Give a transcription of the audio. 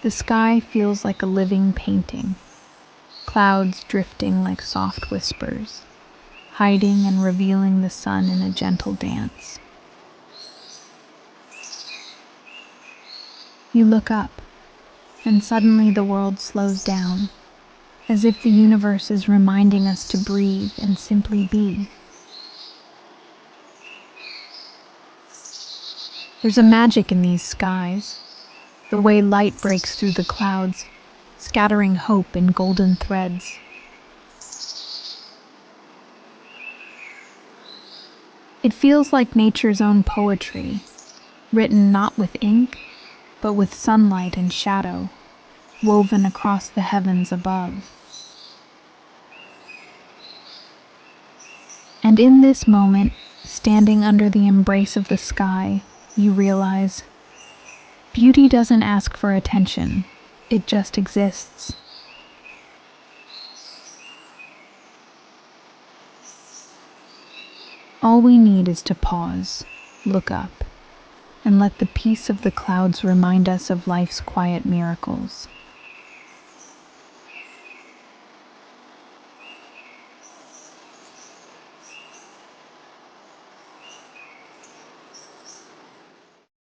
The sky feels like a living painting, clouds drifting like soft whispers, hiding and revealing the sun in a gentle dance. You look up, and suddenly the world slows down, as if the universe is reminding us to breathe and simply be. There's a magic in these skies, the way light breaks through the clouds, scattering hope in golden threads. It feels like nature's own poetry, written not with ink, but with sunlight and shadow, woven across the heavens above. And in this moment, standing under the embrace of the sky, you realize beauty doesn't ask for attention, it just exists. All we need is to pause, look up, and let the peace of the clouds remind us of life's quiet miracles.